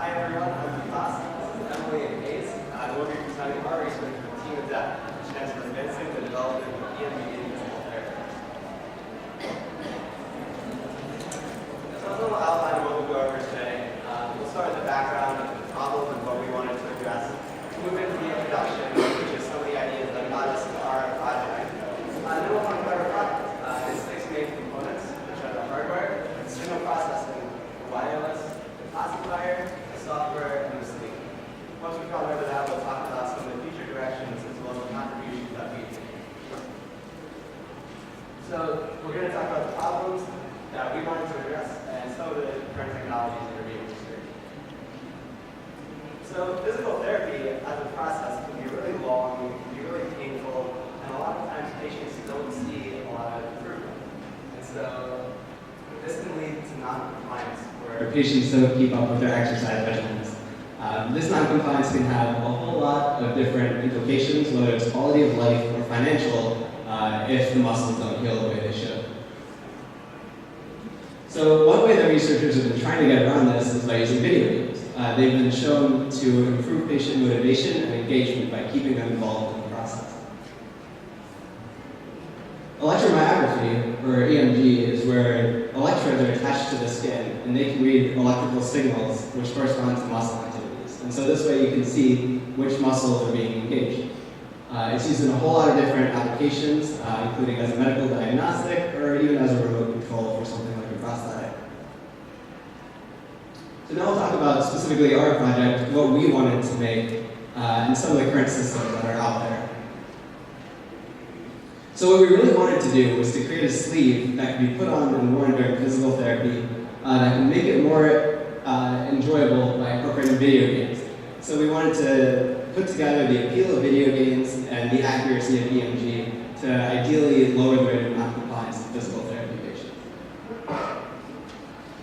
Hi everyone, I'm Thesis. This is Emily and Hayes. We'll be presenting our research with the team of ADEPT, which stands for Advancing the Development of EMG in Physical Therapy. So a little outline of what we'll go over today. We'll start with the background of the problem and what we wanted to address. Move into the introduction, which is some of the ideas that got us to our project. Then we'll talk about our product. It's 6 main components, which are the hardware, the signal processing, the wireless, the classifier, the software, and the sleep. Once we've gone over that, we'll talk about some of the future directions as well as the contributions that we make. So we're going to talk about the problems that we wanted to address and some of the current technologies that are being researched. So physical therapy as a process can be really long, can be really painful, and a lot of times patients don't see a lot of improvement. And so this can lead to non-compliance, where patients don't keep up with their exercise regimens. This non-compliance can have a whole lot of different implications, whether it's quality of life or financial, if the muscles don't heal the way they should. So one way that researchers have been trying to get around this is by using video games. They've been shown to improve patient motivation and engagement by keeping them involved in the process. Electromyography, or EMG, is where electrodes are attached to the skin, and they can read electrical signals which correspond to muscle activities. And so this way you can see which muscles are being engaged. It's used in a whole lot of different applications, including as a medical diagnostic or even as a remote control for something like a prosthetic. So now we'll talk about specifically our project, what we wanted to make, and some of the current systems that are out there. So what we really wanted to do was to create a sleeve that could be put on and worn during physical therapy that can make it more enjoyable by incorporating video games. So we wanted to put together the appeal of video games and the accuracy of EMG to ideally lower the rate of non-compliance in physical therapy patients.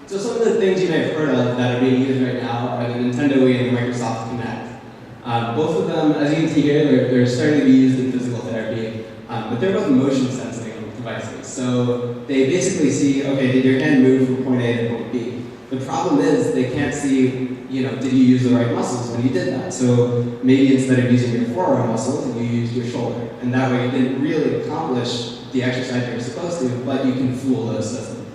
So some of the things you may have heard of that are being used right now are the Nintendo Wii and the Microsoft Kinect. Both of them, as you can see here, they're starting to be used in physical therapy, but they're both motion sensing devices. So they basically see, okay, did your hand move from point A to point B? The problem is they can't see, did you use the right muscles when you did that? So maybe instead of using your forearm muscles, you used your shoulder. And that way you didn't really accomplish the exercise you were supposed to, but you can fool those systems.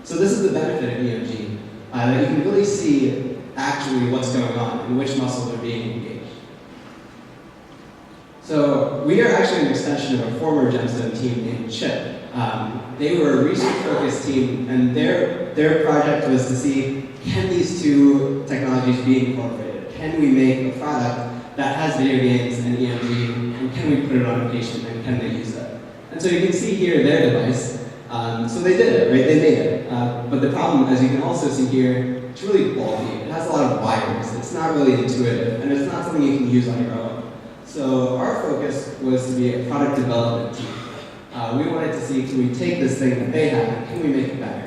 So this is the benefit of EMG, that you can really see actually what's going on and which muscles are being engaged. So we are actually an extension of a former Gemstone team named CHIP. They were a research-focused team, and their project was to see, can these two technologies be incorporated? Can we make a product that has video games and EMG, and can we put it on a patient, and can they use it? And so you can see here their device. So they did it, right? They made it. But the problem, as you can also see here, it's really bulky. It has a lot of wires. It's not really intuitive, and it's not something you can use on your own. So our focus was to be a product development team. We wanted to see, can we take this thing that they have, and can we make it better?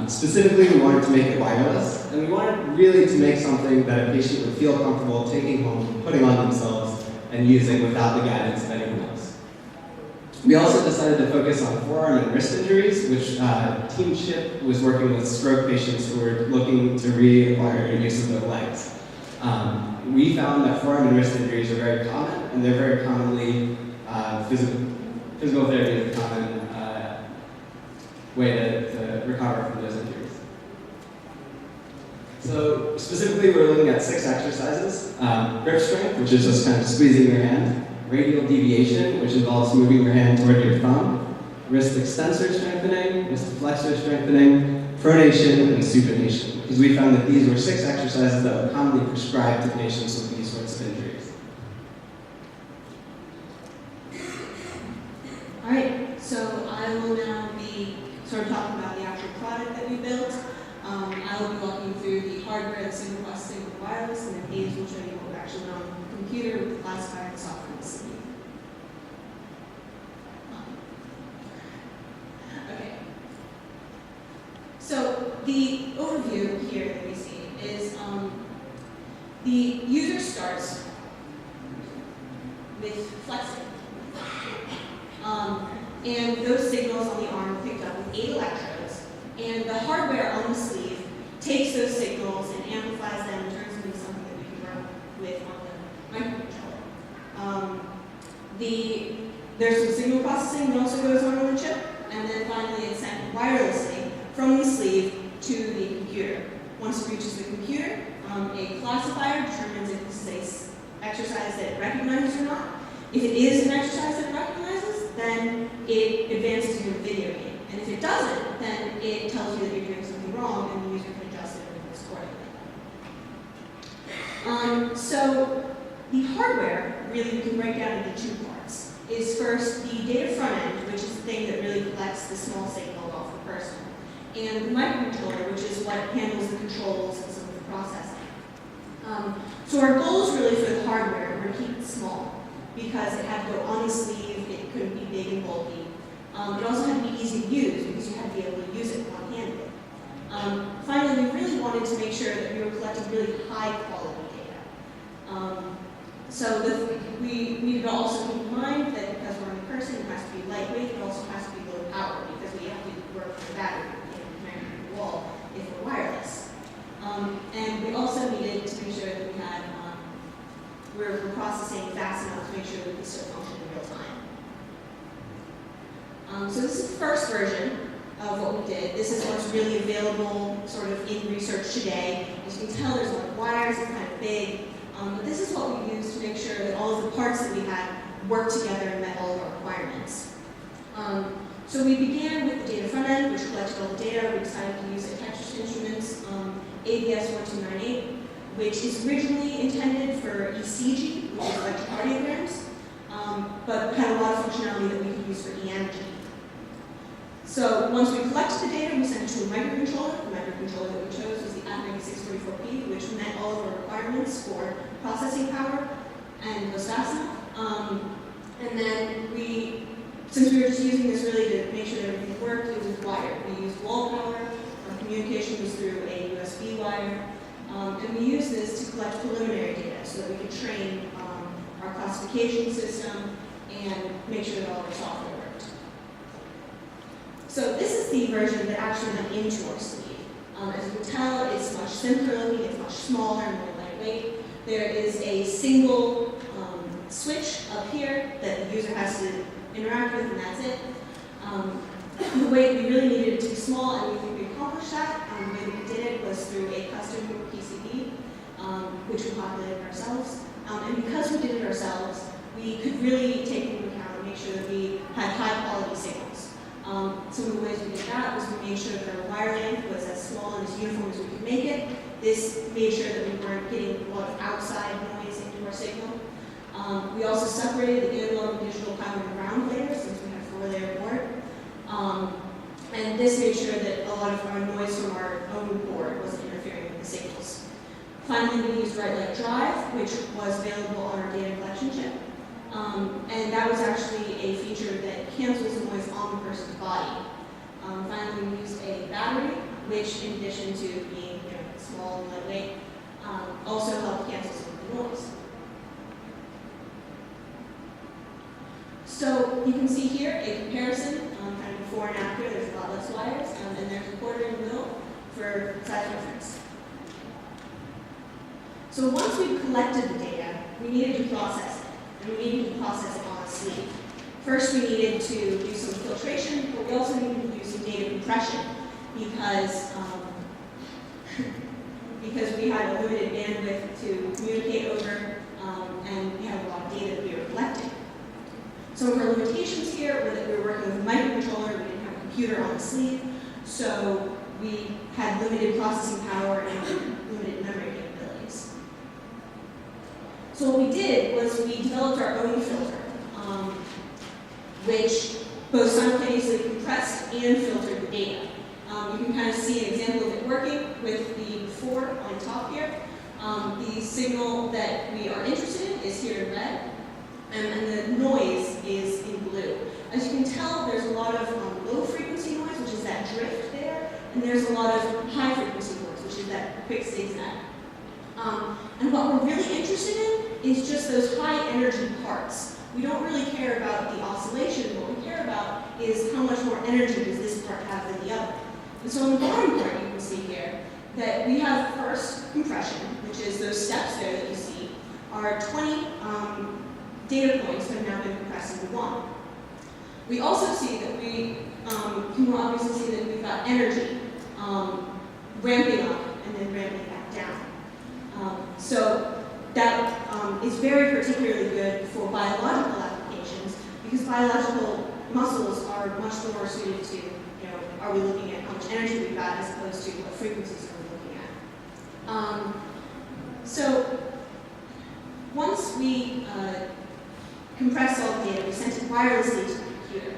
Specifically, we wanted to make it wireless, and we wanted really to make something that a patient would feel comfortable taking home, putting on themselves, and using without the guidance of anyone else. We also decided to focus on forearm and wrist injuries, which Team CHIP was working with stroke patients who were looking to reacquire use of their legs. We found that forearm and wrist injuries are very common, and they're very commonly physical therapy is a common way to recover from those injuries. So specifically, we're looking at 6 exercises. Grip strength, which is just kind of squeezing your hand. Radial deviation, which involves moving your hand toward your thumb. Wrist extensor strengthening, wrist flexor strengthening, pronation, and supination. Because we found that these were 6 exercises that were commonly prescribed to patients with these sorts of injuries. All right, so I will now be sort of talking about the actual product that we built. I will be walking through the hardware, the signal processing, the wireless, and then Hayes will show you what we're actually on the computer with the classifier, the software, and the sleeve. Okay. So the overview here that we see is the user starts with flexing. And those signals on the arm are picked up with 8 electrodes, and the hardware on the sleeve takes those signals and amplifies them and turns them into something that we can work with on the microcontroller. There's some signal processing that also goes on the chip, and then finally it's sent wirelessly from the sleeve to the computer. Once it reaches the computer, a classifier determines if this is an exercise that it recognizes or not. If it is an exercise that it recognizes, then it advances you to a video game. And if it doesn't, then it tells you that you're doing something wrong, and the user can adjust it accordingly. So the hardware, really, we can break down into two parts. Is first the data front end, which is the thing that really collects the small signal off the person, and the microcontroller, which is what handles the controls and some of the processing. So our goals really for the hardware were to keep it small, because it had to go on the sleeve, it couldn't be big and bulky. It also had to be easy to use, because you had to be able to use it one-handed. Finally, we really wanted to make sure that we were collecting really high-quality data. We needed to also keep in mind that because we're in person, it has to be lightweight, it also has to be low power, because we have to work with the battery connected to the wall if we're wireless. And we also needed to make sure that we had, we're processing fast enough to make sure that we can still function in real time. So this is the first version of what we did. This is what's really available sort of in research today. As you can tell, there's a lot of wires, it's kind of big. But this is what we used to make sure that all of the parts that we had worked together and met all of our requirements. So we began with the data front end, which collected all the data. We decided to use a Texas Instruments ABS 1298, which is originally intended for ECG, which is electrocardiograms, but had a lot of functionality that we could use for EMG. So once we collected the data, we sent it to a microcontroller. The microcontroller that we chose was the ADEPT, which met all of our requirements for processing power and was fast enough. And then since we were just using this really to make sure that everything worked, it was wired. We used wall power. Our communication was through a USB wire. And we used this to collect preliminary data so that we could train our classification system and make sure that all our software worked. So this is the version that actually went into our sleeve. As you can tell, it's much simpler looking, it's much smaller and more lightweight. There is a single switch up here that the user has to interact with, and that's it. The way we really needed it to be small, and we think we accomplished that. The way we did it was through a custom PCB, which we populated ourselves. And because we did it ourselves, we could really take into account and make sure that we had high quality signals. Some of the ways we did that was we made sure that our wire length was as small and as uniform as we could make it. This made sure that we weren't getting a lot of outside noise into our signal. We also separated the analog and digital power and ground layers, since we had a 4-layer board. And this made sure that a lot of our noise from our own board wasn't interfering with the signals. Finally, we used Right Light Drive, which was available on our data collection chip. And that was actually a feature that cancels the noise on the person's body. Finally, we used a battery, which in addition to being small and lightweight, also helped cancel some of the noise. So you can see here a comparison, kind of before and after. There's a lot less wires, and there's a quarter in the middle for size reference. So once we've collected the data, we needed to process it. And we needed to process it on a sleeve. First, we needed to do some filtration, but we also needed to do some data compression because we had a limited bandwidth to communicate over, and we had a lot of data that we were collecting. Some of our limitations here were that we were working with a microcontroller, we didn't have a computer on the sleeve, so we had limited processing power and limited memory capabilities. So what we did was we developed our own filter, which both simultaneously compressed and filtered the data. You can kind of see an example of it working with the before on top here. The signal that we are interested in is here in red, and the noise is in blue. As you can tell, there's a lot of low frequency noise, which is that drift there, and there's a lot of high frequency noise, which is that quick zigzag. And what we're really interested in is just those high energy parts. We don't really care about the oscillation. What we care about is how much more energy does this part have than the other. And so on the bottom part, you can see here, that we have first compression, which is those steps there that you see, are 20 data points that have now been compressed into one. We also see that we can obviously see that we've got energy ramping up and then ramping back down. So that is very particularly good for biological applications because biological muscles are much more suited to, are we looking at how much energy we've got as opposed to what frequencies are we looking at. So once we compress all the data, we send it wirelessly to the computer.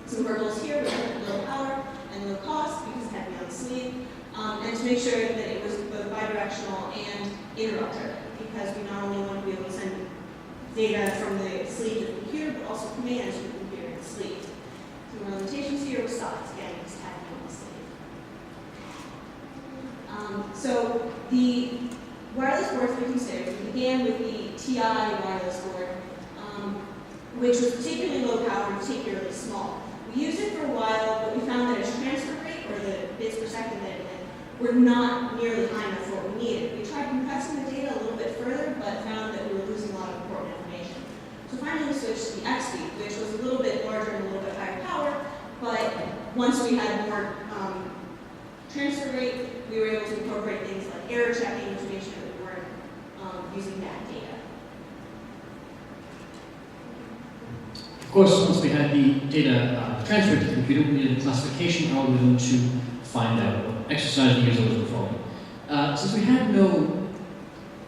Some hurdles here, we have low power and low cost because it had to be on the sleeve, and to make sure that it was both bidirectional and interrupter, because we not only want to be able to send data from the sleeve to the computer, but also commands from the computer to the sleeve. So our limitations here were stopped, again, just had to be on the sleeve. So the wireless boards we considered, we began with the TI wireless board, which was particularly low power and particularly small. We used it for a while, but we found that its transfer rate, or the bits per second that it had, were not nearly high enough for what we needed. We tried compressing the data a little bit further, but found that we were losing a lot of important information. So finally we switched to the X-Speed, which was a little bit larger and a little bit higher power, but once we had more transfer rate, we were able to incorporate things like error checking to make sure that we weren't using bad data. Of course, once we had the data transferred to the computer, we needed a classification algorithm to find out what exercise the user was performing. Since we had no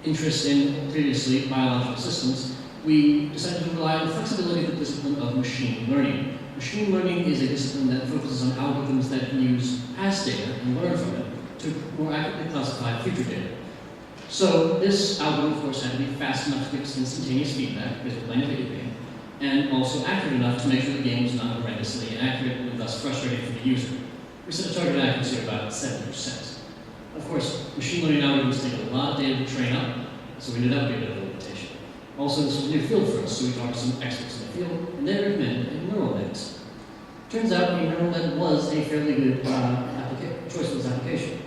interest in previously biological systems, we decided to rely on the flexibility of the discipline of machine learning. Machine learning is a discipline that focuses on algorithms that can use past data and learn from it to more accurately classify future data. So this algorithm, of course, had to be fast enough to give us instantaneous feedback, because we're playing a video game, and also accurate enough to make sure the game was not horrendously inaccurate and thus frustrating for the user. We set a target accuracy of about 70%. Of course, machine learning algorithms take a lot of data to train up, so we knew that would be a bit of a limitation. Also, this was a new field for us, so we talked to some experts in the field, and they recommended a neural net. Turns out a neural net was a fairly good choice for this application.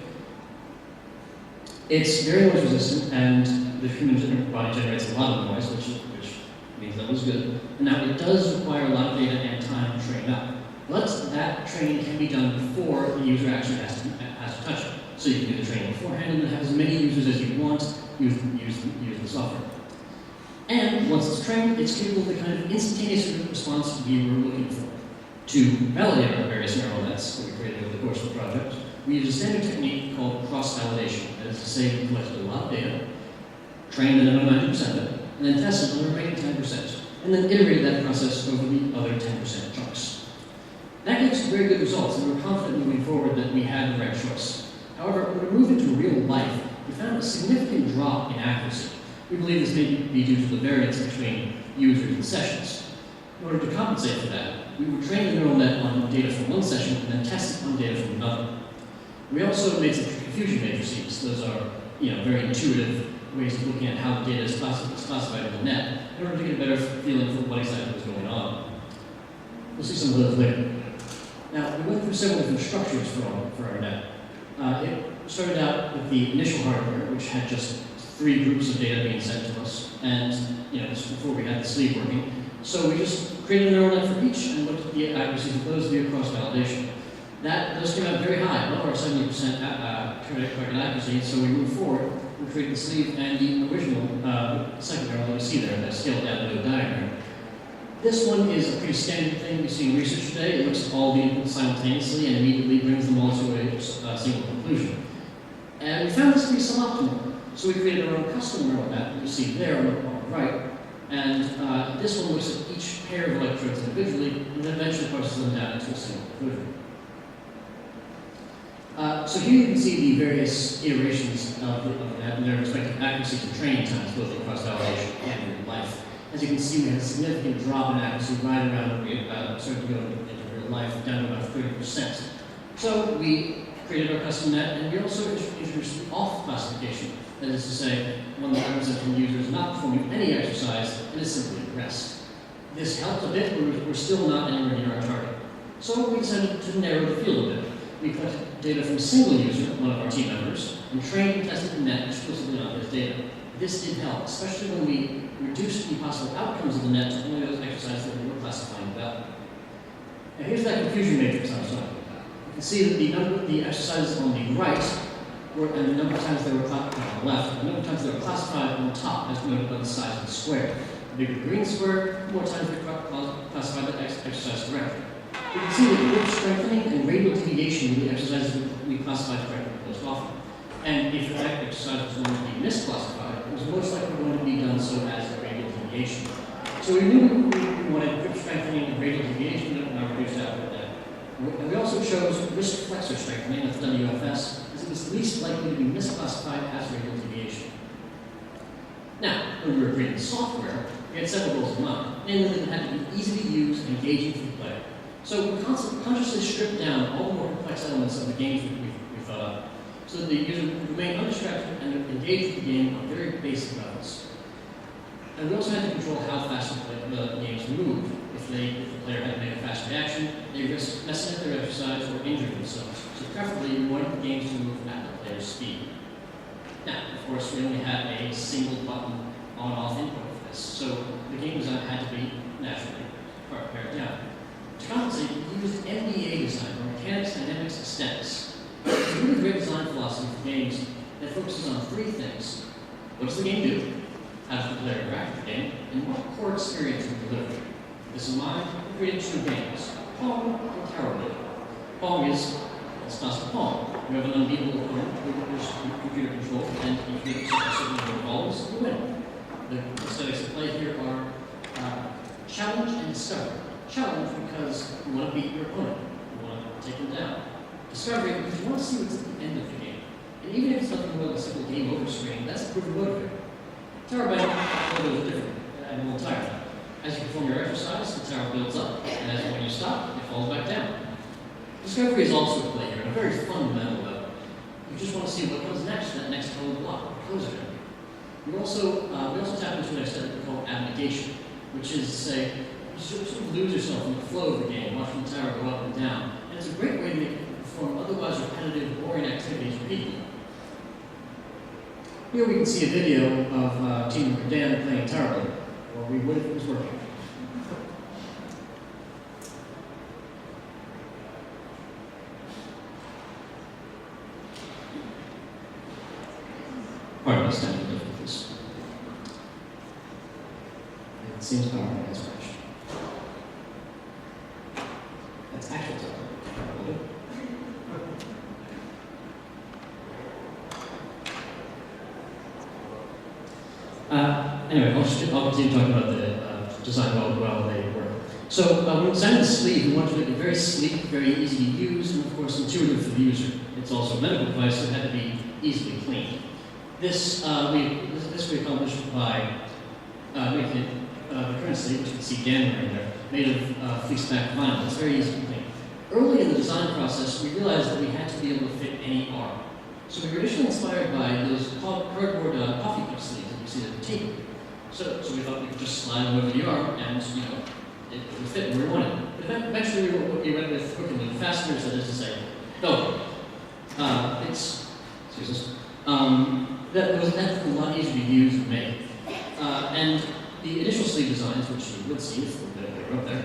It's very noise resistant, and the human body generates a lot of noise, which means that was good. And now it does require a lot of data and time to train up. But that training can be done before the user actually has to touch it. So you can do the training beforehand and have as many users as you want use the software. And once it's trained, it's capable of the kind of instantaneous response we were looking for. To validate our various neural nets that we created over the course of the project, we used a standard technique called cross-validation. That is to say, we collected a lot of data, trained the number 90% of it, and then tested the remaining 10%, and then iterated that process over the other 10% chunks. That gave us very good results, and we were confident moving forward that we had the right choice. However, when we moved into real life, we found a significant drop in accuracy. We believe this may be due to the variance between users and sessions. In order to compensate for that, we would train the neural net on data from one session and then test it on data from another. We also made some confusion matrices. Those are very intuitive ways of looking at how the data is classified in the net in order to get a better feeling for what exactly was going on. We'll see some of those later. Now, we went through several different structures for our net. It started out with the initial hardware, which had just 3 groups of data being sent to us, and this was before we had the sleeve working. So we just created a neural net for each and looked at the accuracies of those via cross-validation. Those came out very high, above our 70% target accuracy, so we moved forward and created the sleeve and the original second neural that we see there, that scaled down node diagram. This one is a pretty standard thing we see in research today. It looks at all the inputs simultaneously and immediately brings them all to a single conclusion. And we found this to be suboptimal, so we created our own custom neural net that you see there on the right. And this one looks at each pair of electrodes individually and then eventually parses them down into a single conclusion. So here you can see the various iterations of that and their respective accuracies and training times, both across validation and real life. As you can see, we had a significant drop in accuracy right around when we started to go into real life, down to about 30%. So we created our custom net, and we also introduced the off classification. That is to say, one that represents when users not performing any exercise and is simply at rest. This helped a bit, but we're still not anywhere near our target. So we decided to narrow the field a bit. We collected data from a single user, one of our team members, and trained and tested the net exclusively on his data. This did help, especially when we reduced the possible outcomes of the net to only those exercises that we were classifying well. Now here's that confusion matrix I was talking about. You can see that the number of the exercises on the right and the number of times they were classified on the left, the number of times they were classified on the top, as noted by the size of the square. The bigger the green square, the more times we classified the exercise correctly. You can see that grip strengthening and radial deviation were the exercises we classified correctly most often. And if that exercise was going to be misclassified, it was most likely going to be done so as a radial deviation. So we knew we wanted grip strengthening and radial deviation in our reduced output data. And we also chose wrist flexor strengthening, that's WFS, as it was least likely to be misclassified as radial deviation. Now, when we were creating software, we had several goals in mind, namely that it had to be easy to use and engaging for the player. So we consciously stripped down all the more complex elements of the games we thought up, so that the user would remain undistracted and engage with the game on very basic levels. And we also had to control how fast the games moved. If the player had to make a fast reaction, they risked messing up their exercise or injuring themselves. So preferably, we wanted the games to move at the player's speed. Now, of course, we only had a single button on-off input for this, so the game design had to be naturally pared down. To compensate, we used MDA design, or mechanics, dynamics, aesthetics. It's a really great design philosophy for games that focuses on three things. What does the game do? How does the player interact with the game? And what core experience we deliver? With this in mind, we created two games, Pong and Tower Building. Pong is, let's toss the Pong. You have an unbeatable opponent who is computer controlled, and if you make a certain number of balls, you win. The aesthetics at play here are challenge and discovery. Challenge because you want to beat your opponent, you want to take them down. Discovery because you want to see what's at the end of the game. And even if it's nothing more than a simple game over screen, that's a proven motivator. Tower building is different and entirely. As you perform your exercise, the tower builds up, and as when you stop, it falls back down. Discovery is also at play here, at a very fundamental level. You just want to see what comes next, that next color block, what colors are going to be. We also tap into an aesthetic we call abnegation, which is to say, you sort of lose yourself in the flow of the game, watching the tower go up and down. And it's a great way to make you perform otherwise repetitive, boring activities repeatedly. Here we can see a video of Team member Dan playing tower building, or we would if it was working. Pardon me, standing difficulties. It seems powerful as much. That's actual tower building. Anyway, I'll continue talking about the design while they work. So when we designed the sleeve, we wanted to make it very sleek, very easy to use, and of course intuitive for the user. It's also a medical device, so it had to be easily cleaned. This we accomplished by making it the current sleeve, which you can see Dan wearing there, made of fleece back vinyl. It's very easy to clean. Early in the design process, we realized that we had to be able to fit any arm. So we were initially inspired by those cardboard coffee cup sleeves that you see at the table. So we thought we could just slide them over the arm and, it would fit where we wanted. But then eventually we went with hook and loop fasteners, that is to say, that's a lot easier to use and make. And the initial sleeve designs, which you would see if they were up there,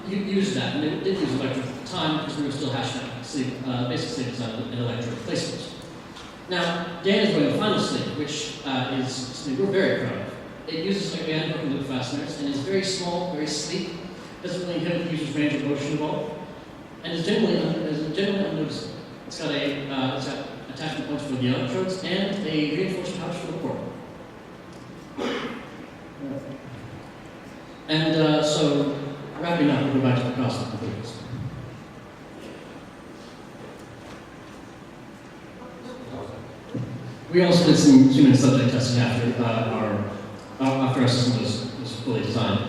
you used that, and they did use electric at the time because we were still hashing out basic sleeve design and electric replacements. Now, Dan is wearing the final sleeve, which is something we're very proud of. It uses, again, hook and loop fasteners, and is very small, very sleek, doesn't really inhibit the user's range of motion at all, and is generally unnoticeable. It's got attachment points for the electrodes and a reinforced pouch for the port. And so, wrapping up, we'll go back to the cost of computers. We also did some human subject testing after our system was fully designed.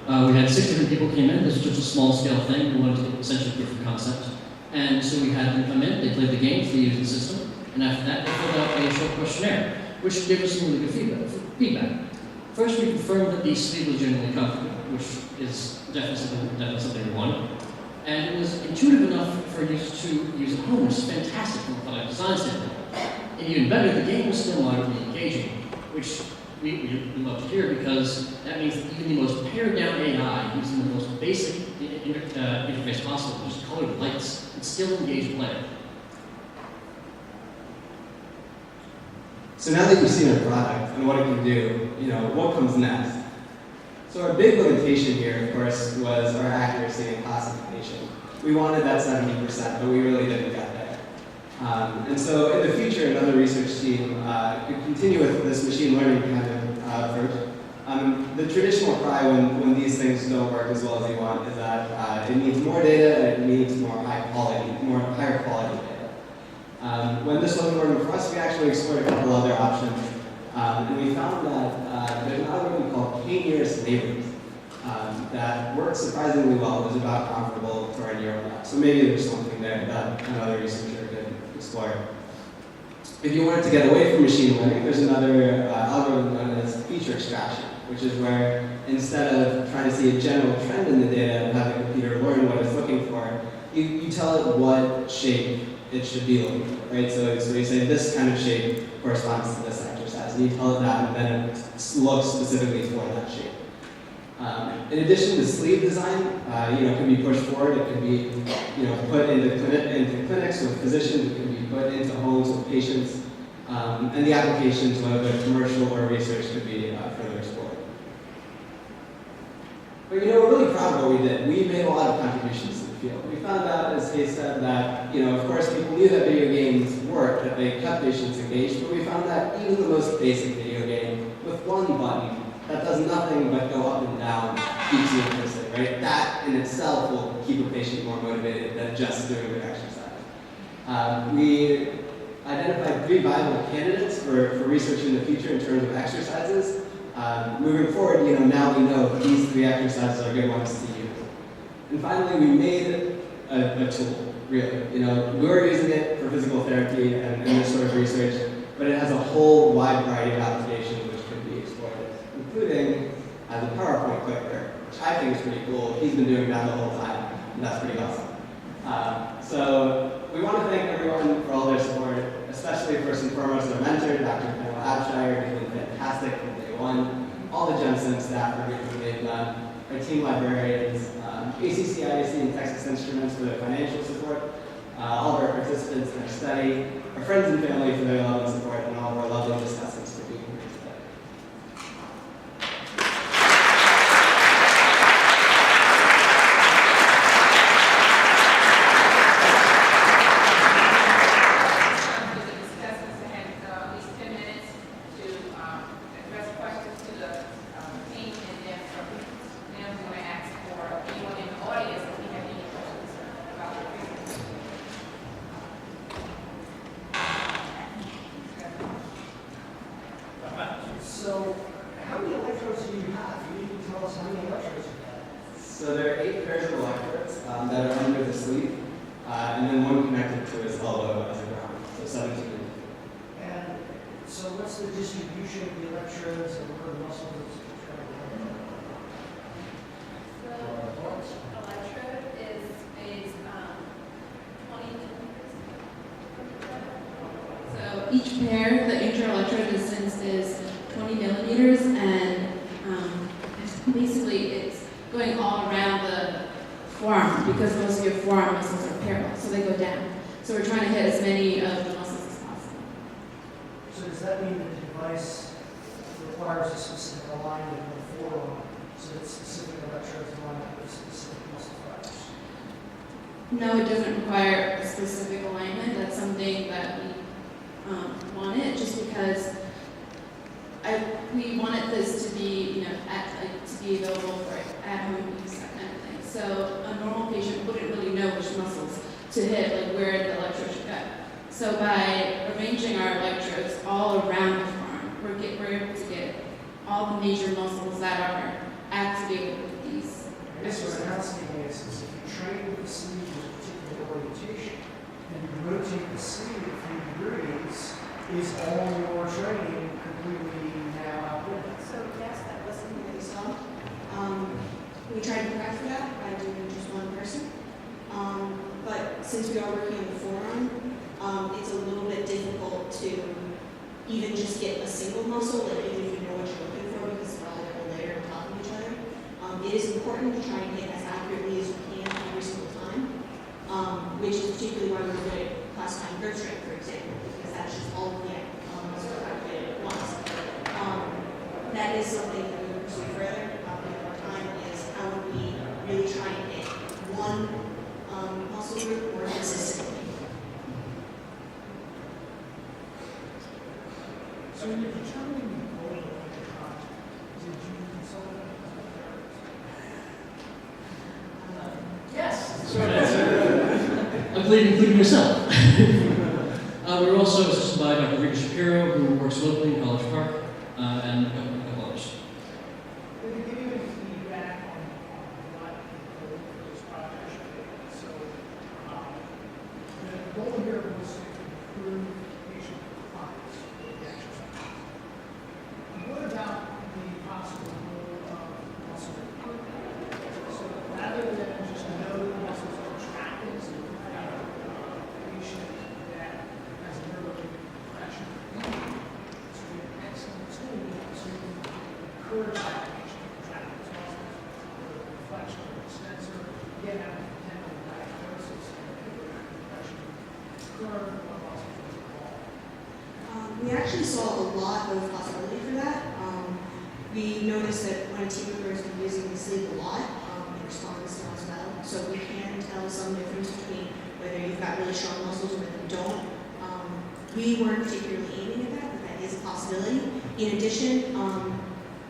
We had 6 different people came in. This was just a small scale thing. We wanted to essentially proof of concept. And so we had them come in, they played the games, they used the system, and after that they filled out a short questionnaire, which gave us some really good feedback. First, we confirmed that the sleeve was generally comfortable, which is definitely something we wanted. And it was intuitive enough for users to use at home, which is fantastic from a product design standpoint. And even better, the game was still moderately engaging, which we love to hear because that means that even the most pared down AI using the most basic interface possible, just colored lights, can still engage a player. So now that you've seen our product and what it can do, what comes next? So our big limitation here, of course, was our accuracy and classification. We wanted that 70%, but we really didn't get there. And so in the future, another research team could continue with this machine learning kind of approach. The traditional cry when these things don't work as well as you want is that it needs more data and it needs higher quality data. When this wasn't working for us, we actually explored a couple other options. And we found that there's an algorithm called k-nearest neighbors that works surprisingly well. It was about comparable to our neural net. So maybe there's something there that another researcher could explore. If you wanted to get away from machine learning, there's another algorithm known as feature extraction, which is where instead of trying to see a general trend in the data and have the computer learn what it's looking for, you tell it what shape it should be looking for, right? So you say this kind of shape corresponds to this exercise, and you tell it that, and then it looks specifically for that shape. In addition to sleeve design, can be pushed forward. It can be, put into clinics with physicians. It can be put into homes with patients, and the applications, whether commercial or research, could be further explored. But we're really proud of what we did. We made a lot of contributions to the field. We found out, as Hayes said, that of course, people knew that video games worked, that they kept patients engaged. But we found that even the most basic video game with one button that does nothing but go up and down keeps you interested, right? That in itself will keep a patient more motivated than just doing the exercise. We identified 3 viable candidates for research in the future in terms of exercises. Moving forward, now we know that these 3 exercises are good ones to use. And finally, we made a tool, really. We're using it for physical therapy and this sort of research, but it has a whole wide variety of applications which could be exploited, including as a PowerPoint clicker, which I think is pretty cool. He's been doing that the whole time, and that's pretty awesome. So we want to thank everyone for all their support, especially first and foremost our mentor, Dr. Kendall Abshire, who's been fantastic from day one, all the Gemstone staff for everything they've done, our team librarians, ACC, IAC, and Texas Instruments for their financial support, all of our participants in our study, our friends and family for their love and support, and all of our lovely discussants for being here today. So, how many electrodes do you have? You need to tell us how many electrodes you have. So there are 8 pairs of electrodes that are under the sleeve, and then one connected to his elbow as a ground, so 17. And so what's the distribution of the electrodes and what are the muscles that's Electrode is 20 millimeters. So each pair, the inter-electrode distance is 20 millimeters, and basically it's going all around the forearm because most of your forearm muscles are parallel, so they go down. So we're trying to hit as many of the muscles as possible. So does that mean that the device requires a specific alignment of the forearm so that specific electrodes line up with specific muscle fibers? No, it doesn't require a specific alignment. That's something that we wanted just because we wanted this to be, to be available for at-home use, that kind of thing. So a normal patient wouldn't really know which muscles to hit, like where the electrode should go. So by arranging our electrodes all around the forearm, we're able to get all the major muscles that are activated with these. I guess what I'm asking is if you train with the sleeve with a particular orientation and you rotate the sleeve a few degrees, is all your training completely now out there? So yes, that was something that we saw. We tried to prep for that by doing just one person. But since we are working on the forearm, it's a little bit difficult to even just get a single muscle, like even if you know what you're looking for, because they're all layered on top of each other. It is important to try and hit as accurately as you can every single time, which is particularly why we're good at classifying grip strength, for example, because that's just all of the elements are calculated at once. That is something that we would pursue further over time, is how would we really try and hit one muscle group more consistently. So when you're determining the goal of the project, did you consult with a therapist? Yes. I believe including yourself. We're also assisted by Dr. Rita Shapiro, who works locally in College Park, and a couple others. Did they give you any feedback on what the goal for this project should be? So the goal here was to improve patient compliance with the exercise. What about the possible goal of muscle recruitment? So rather than just know the muscles are contracting, so you have a patient that has a nerve compression, it's an excellent tool to encourage that patient to contract those muscles, the reflection of the extensor, get out of tendon diagnosis, and compression curve of muscles involved. We actually saw a lot of possibility for that. We noticed that when a team member has been using the sleeve a lot, it responds to as well. So we can tell some difference between whether you've got really strong muscles or whether you don't. We weren't particularly aiming at that, but that is a possibility. In addition,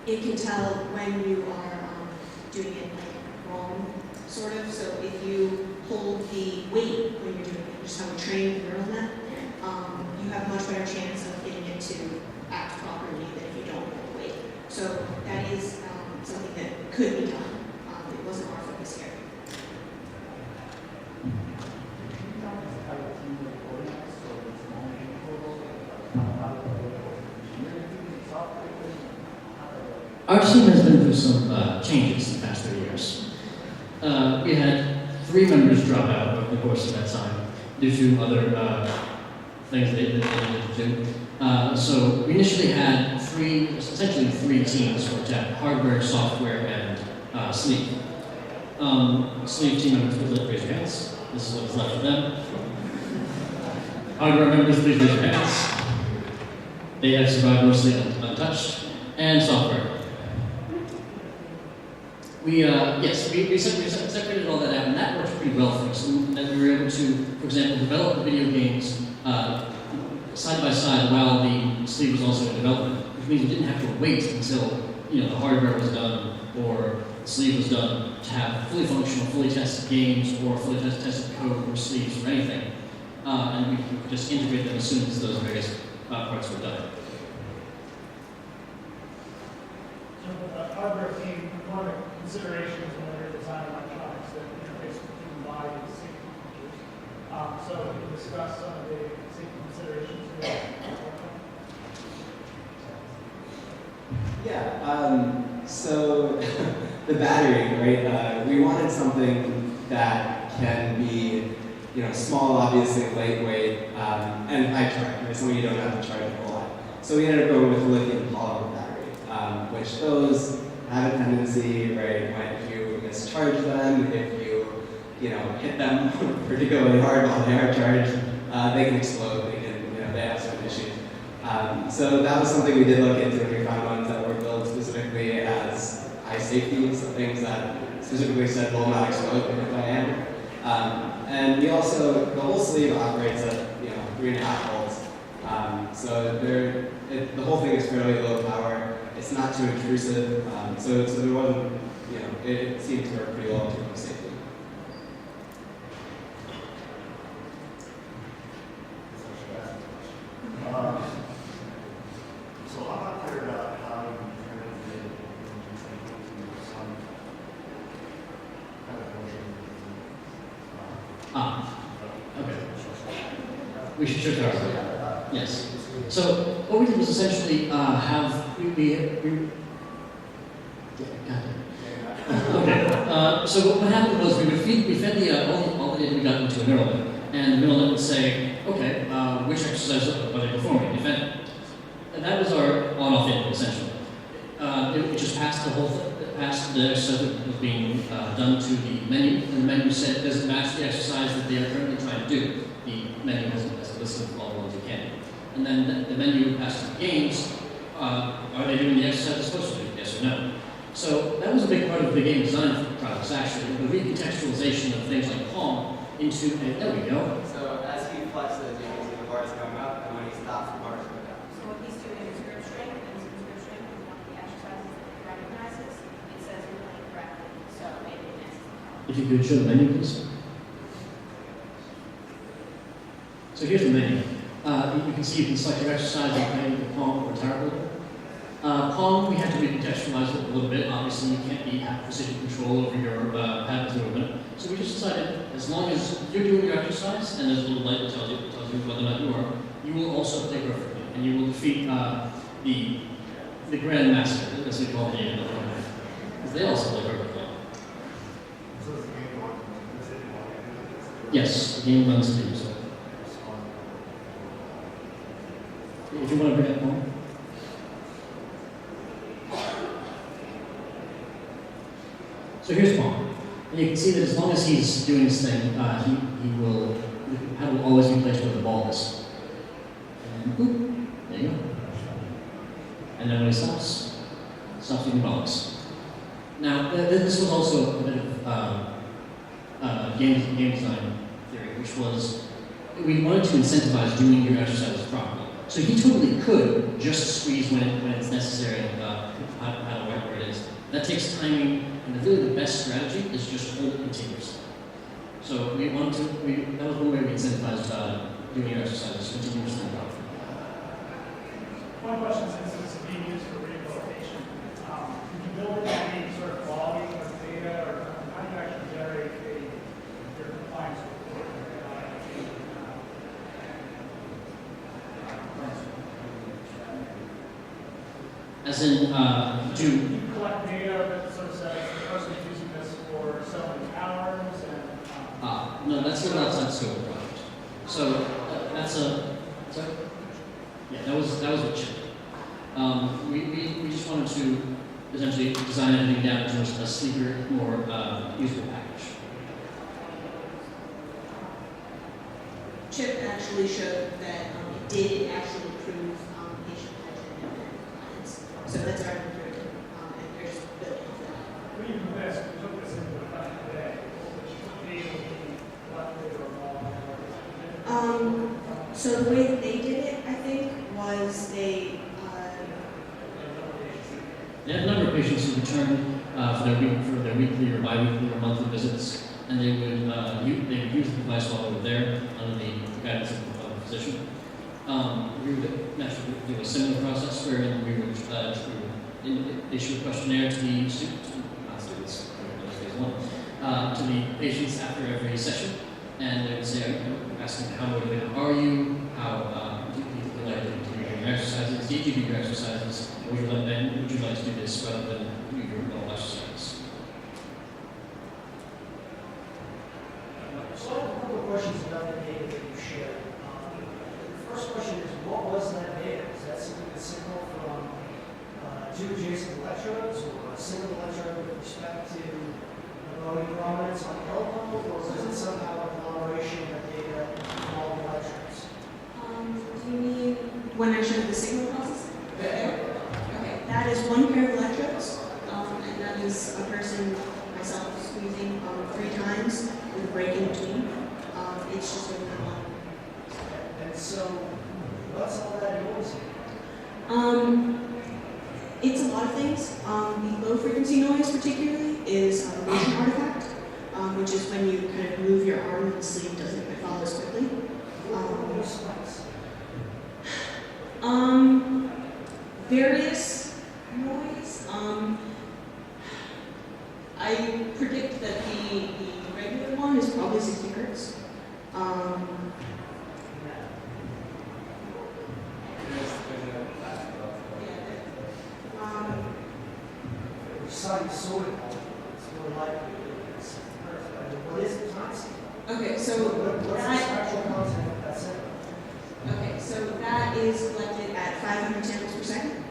it can tell when you are doing it like wrong, sort of. So if you hold the weight when you're doing it, just how we train the neural net, you have a much better chance of getting it to act properly than if you don't hold the weight. So that is something that could be done. It wasn't our focus here. Our team has been through some changes in the past 3 years. We had 3 members drop out over the course of that time due to other things they needed to do. So we initially had essentially three teams worked at: hardware, software, and sleep. Sleep team members, please raise your hands. This is what's left of them. Hardware members, please raise your hands. They have survived mostly untouched. And software. We separated all that out, and that worked pretty well for us. And that we were able to, for example, develop the video games side by side while the sleeve was also in development, which means we didn't have to wait until the hardware was done or the sleeve was done to have fully functional, fully tested games or fully tested code or sleeves or anything. And we could just integrate them as soon as those various parts were done. So the hardware team, one of the considerations when they're designing electronics that interface with the human body is safety features. So we can discuss some of the safety considerations. Yeah, so the battery, right? We wanted something that can be, small, obviously, lightweight, and high charge, right? Something you don't have to charge a whole lot. So we ended up going with a lithium polymer battery, which those have a tendency, right, when you mischarge them, if you hit them particularly hard while they are charged, they can explode, they have some issues. So that was something we did look into, and we found ones that were built specifically as high safety, so things that specifically said will not explode if I am. And we also, the whole sleeve operates at 3.5 volts. So the whole thing is fairly low power. It's not too intrusive, so there wasn't, it seemed to work pretty well in terms of safety. So I'm not clear about how you translate into some kind of motion. Okay. We should sure start. Yes. So what we did was essentially have we yeah, got it. Okay. So what happened was we fed all the data we got into a neural net, and the neural net would say, okay, which exercises are they performing, if any? And that was our on-off input essentially. It just passed passed the exercise that was being done to the menu, and the menu said, does it match the exercise that they are currently trying to do? The menu has a list of all the ones it can. And then the menu passed to the games. Are they doing the exercise they're supposed to do? Yes or no? So that was a big part of the game design process, actually, the recontextualization of things like Palm into a, there we go. So as he flexes, you can see the bars going up, and when he stops, the bars go down. So what he's doing is grip strength, and his grip strength is one of the exercises that he recognizes. It says you're playing correctly, so maybe it answers the problem. If you could show the menu, please. So here's the menu. You can see you can select your exercise and play the Palm or Tower Builder. Palm, we had to recontextualize it a little bit. Obviously, you can't have precision control over your habits movement. So we just decided, as long as you're doing your exercise, and there's a little light that tells you whether or not you are, you will also play perfectly, and you will defeat the Grand Master, as we call the because they also play perfectly. So is the game on? Is it on? Yes, the game runs through. So if you want to bring up Palm. So here's Palm. And you can see that as long as he's doing his thing, the paddle will always be placed where the ball is. And boop, there you go. And then when he stops doing balls. Now, this was also a bit of game design theory, which was we wanted to incentivize doing your exercises properly. So he totally could just squeeze when it's necessary and paddle right where it is. That takes timing. And really the best strategy is just hold it continuously. So that was one way we incentivized doing your exercises continuously. One question, since this is being used for rehabilitation, can you build any sort of quality of data, or how do you actually generate your compliance report? As in, You collect data that sort of says the person is using this for so many hours, and no, that's not outside scope of the project. So that's a, sorry? Yeah, that was a chip. We just wanted to essentially design everything down to a sleeker, more usable package. Chip actually showed that it did actually improve patient hygiene and compliance. So that's our improvement, and we're just building off that. when you do this, you took this into effect today, which data will be collected or all. So the way that they did it, I think, was they They had a number of patients who returned for their weekly or bi-weekly or monthly visits, and they would use the device while they were there under the guidance of the physician. We would naturally do a similar process where we would issue a questionnaire to the to the patients after every session, and they would say, asking how motivated are you, how do you like to do your exercises, did you do your exercises, or would you like to do this rather than do your normal exercises? So I have a couple of questions about the data that you shared. The first question is, what was that data? Is that simply the signal from two adjacent electrodes, or a single electrode with respect to the bony prominence on the elbow, or was it somehow a conglomeration of data from all the electrodes? do you mean when I showed the signal processing? Okay, that is one pair of electrodes, and that is a person, myself, squeezing 3 times with a break in between. It's just only one. And so, what's all that noise? It's a lot of things. The low frequency noise particularly is a motion artifact, which is when you kind of move your arm and the sleeve doesn't quite follow as quickly. Various noise. I predict that the regular one is probably 60 hertz. Sinusoidal. more likely it is. What is the time scale? Okay, so What's the that, spectral content of that signal? okay, so that is collected at 500 samples per second.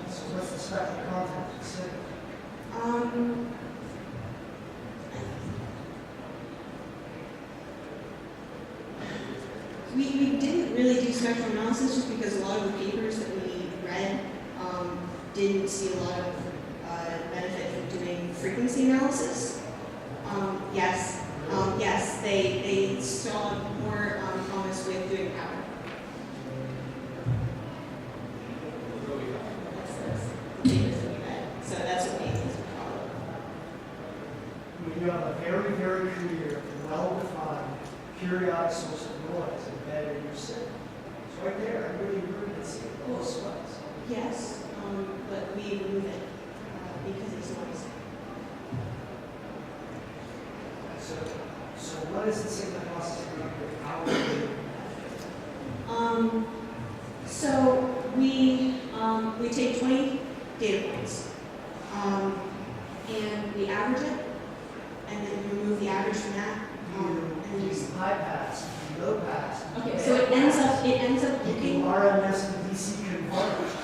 So what's the spectral content of the signal? We didn't really do spectral analysis just because a lot of the papers that we read didn't see a lot of benefit from doing frequency analysis. Yes, they saw more promise with doing power. That's the papers that we read. So that's what made this problem. You have a very, very clear, well-defined periodic source of noise embedded in your signal. It's right there. Everybody can see it. All those sweats. Yes, but we remove it because it's noisy. So what is the signal process doing with our So we take 20 data points and we average it, and then we remove the average from that. And just high pass, low pass? okay, so it ends up looking. RMS and DC converge.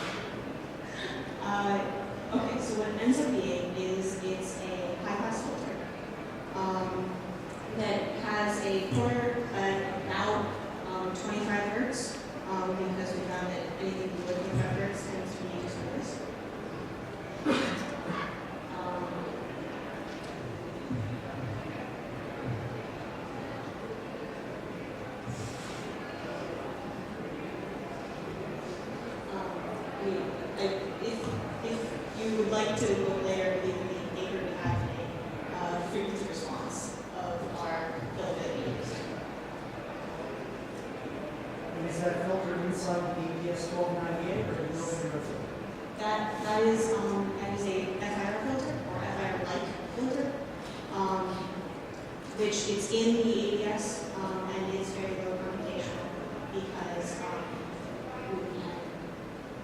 Okay, so what it ends up being is it's a high pass filter that has a corner at about 25 hertz because we found that anything below 25 hertz tends to be just noise. If you would like to look later, we can make paper to have a frequency response of our filter that we use. And is that filter inside the ADS 1298 or is it filter? That is a FIR filter or FIR-like filter, which it's in the ADS and it's very low computational because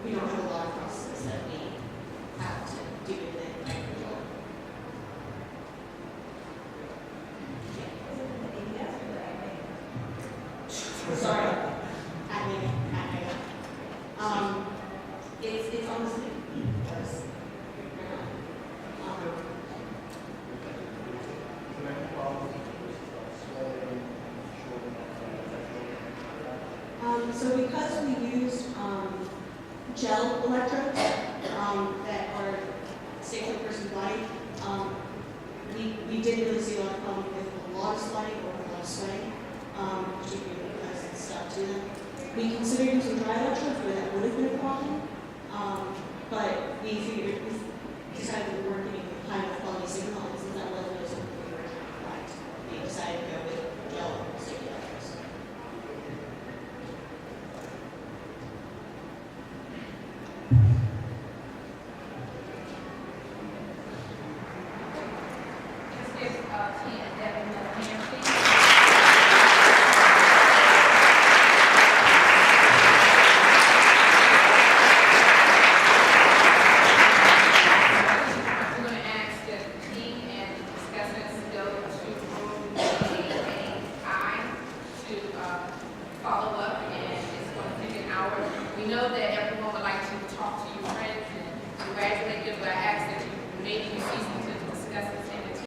we don't have a lot of processes that we have to do in the microcontroller. Sorry, it's almost so because we used gel electrodes that are safe for the person's body, we didn't really see a lot of problem with a lot of sliding or a lot of sweating, particularly because it's stuck to them. We considered using dry electrodes where that would have been a problem, but we decided that we weren't getting a high enough quality signal